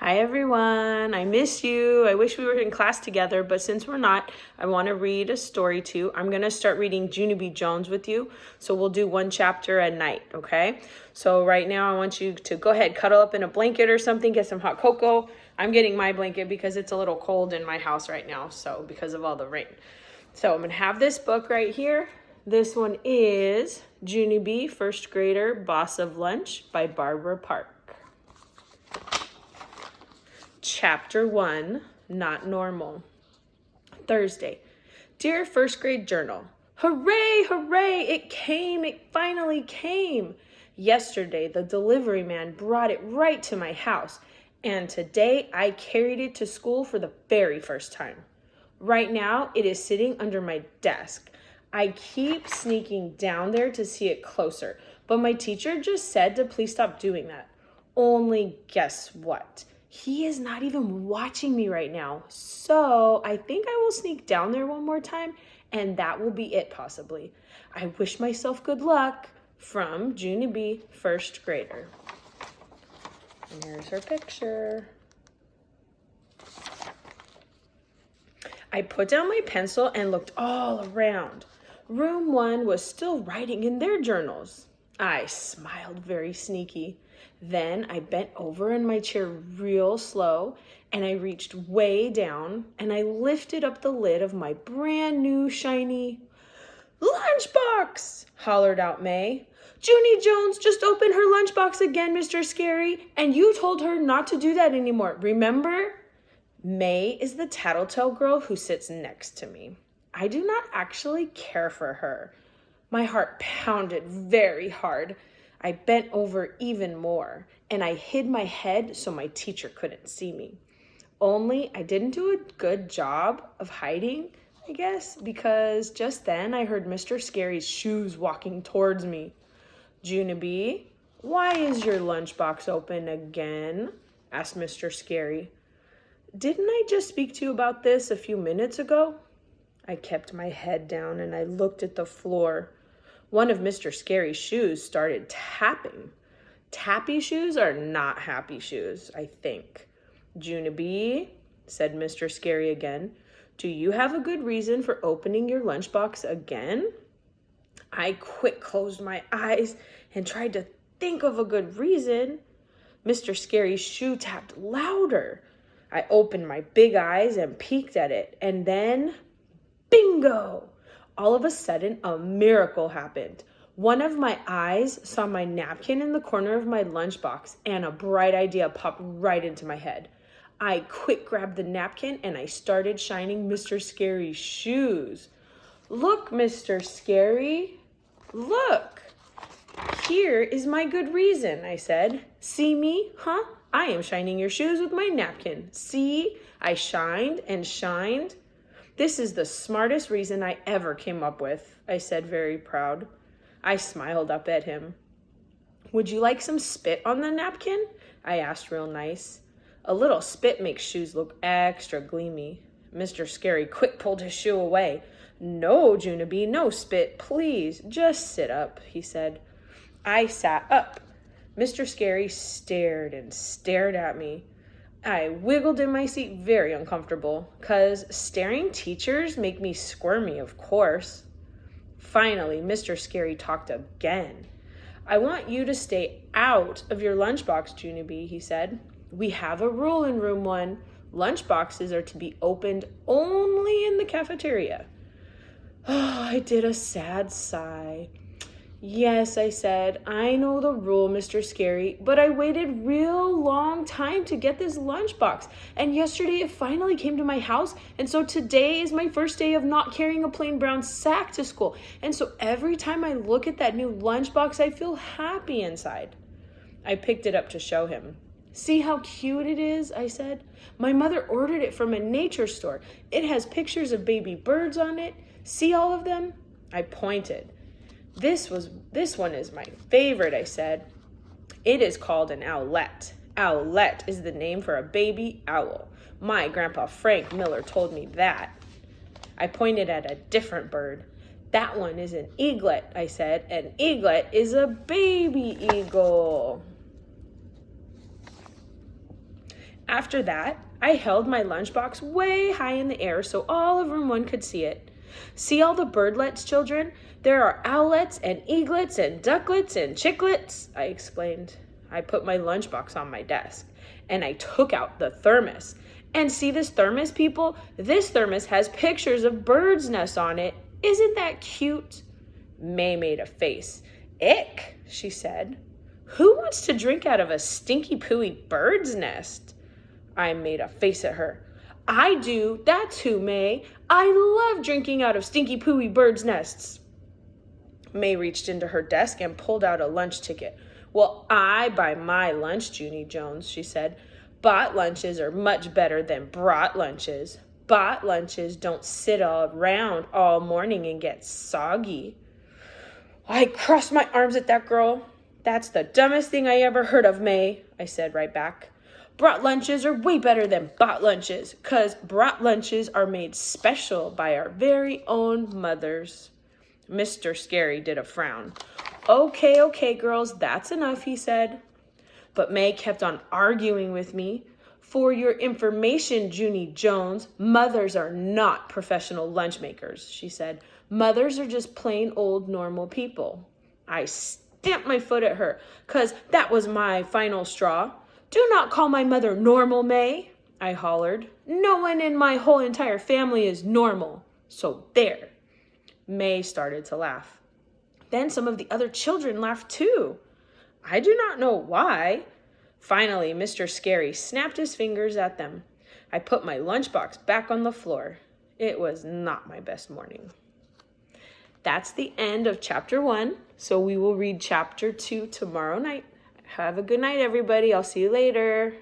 Hi everyone, I miss you. I wish we were in class together, but since we're not, I want to read a story too. I'm going to start reading Junie Jones with you, so we'll do one chapter a night, okay? So right now I want you to go ahead, cuddle up in a blanket or something, get some hot cocoa. I'm getting my blanket because it's a little cold in my house right now, so because of all the rain. So I'm going to have this book right here. This one is Junie, First Grader, Boss of Lunch by Barbara Park. Chapter 1, Not Normal. Thursday. Dear First Grade Journal, hooray, hooray, it came, it finally came. Yesterday, the delivery man brought it right to my house, and today I carried it to school for the very first time. Right now, it is sitting under my desk. I keep sneaking down there to see it closer, but my teacher just said to please stop doing that. Only guess what? He is not even watching me right now, so I think I will sneak down there one more time, and that will be it possibly. I wish myself good luck. From Junie, First Grader. And here's her picture. I put down my pencil and looked all around. Room 1 was still writing in their journals. I smiled very sneaky. Then I bent over in my chair real slow, and I reached way down, and I lifted up the lid of my brand new shiny lunchbox, hollered out May. Junie Jones just opened her lunchbox again, Mr. Scary, and you told her not to do that anymore, remember? May is the tattletale girl who sits next to me. I do not actually care for her. My heart pounded very hard. I bent over even more, and I hid my head so my teacher couldn't see me. Only I didn't do a good job of hiding, I guess, because just then I heard Mr. Scary's shoes walking towards me. Junie, why is your lunchbox open again? Asked Mr. Scary. Didn't I just speak to you about this a few minutes ago? I kept my head down and I looked at the floor. One of Mr. Scary's shoes started tapping. Tappy shoes are not happy shoes, I think. Junie, said Mr. Scary again, do you have a good reason for opening your lunchbox again? I quick closed my eyes and tried to think of a good reason. Mr. Scary's shoe tapped louder. I opened my big eyes and peeked at it, and then, bingo! All of a sudden, a miracle happened. One of my eyes saw my napkin in the corner of my lunchbox, and a bright idea popped right into my head. I quick grabbed the napkin, and I started shining Mr. Scary's shoes. Look, Mr. Scary, look. Here is my good reason, I said. See me, huh? I am shining your shoes with my napkin. See, I shined and shined. This is the smartest reason I ever came up with, I said, very proud. I smiled up at him. Would you like some spit on the napkin? I asked real nice. A little spit makes shoes look extra gleamy. Mr. Scary quick pulled his shoe away. No, Junie, no spit, please. Just sit up, he said. I sat up. Mr. Scary stared and stared at me. I wiggled in my seat very uncomfortable, 'cause staring teachers make me squirmy, of course. Finally, Mr. Scary talked again. I want you to stay out of your lunchbox, Junie, he said. We have a rule in room 1. Lunchboxes are to be opened only in the cafeteria. Oh, I did a sad sigh. Yes, I said, I know the rule, Mr. Scary, but I waited real long time to get this lunchbox, and yesterday it finally came to my house, and so today is my first day of not carrying a plain brown sack to school, and so every time I look at that new lunchbox, I feel happy inside. I picked it up to show him. See how cute it is, I said. My mother ordered it from a nature store. It has pictures of baby birds on it. See all of them? I pointed. This one is my favorite, I said. It is called an owlet. Owlet is the name for a baby owl. My grandpa Frank Miller told me that. I pointed at a different bird. That one is an eaglet, I said. An eaglet is a baby eagle. After that, I held my lunchbox way high in the air so all of room 1 could see it. See all the birdlets, children? There are owlets and eaglets and ducklets and chicklets, I explained. I put my lunchbox on my desk, and I took out the thermos. And see this thermos, people? This thermos has pictures of birds' nests on it. Isn't that cute? May made a face. Ick, she said. Who wants to drink out of a stinky pooey bird's nest? I made a face at her. I do, that's who, May. I love drinking out of stinky pooey birds' nests. May reached into her desk and pulled out a lunch ticket. Well, I buy my lunch, Junie Jones, she said. Bought lunches are much better than brought lunches. Bought lunches don't sit around all morning and get soggy. I crossed my arms at that girl. That's the dumbest thing I ever heard of, May, I said right back. Brought lunches are way better than bought lunches, 'cause brought lunches are made special by our very own mothers. Mr. Scary did a frown. Okay, girls, that's enough, he said. But May kept on arguing with me. For your information, Junie Jones, mothers are not professional lunch makers, she said. Mothers are just plain old normal people. I stamped my foot at her, 'cause that was my final straw. Do not call my mother normal, May, I hollered. No one in my whole entire family is normal. So there. May started to laugh. Then some of the other children laughed too. I do not know why. Finally, Mr. Scary snapped his fingers at them. I put my lunchbox back on the floor. It was not my best morning. That's the end of chapter 1. So we will read chapter 2 tomorrow night. Have a good night, everybody. I'll see you later.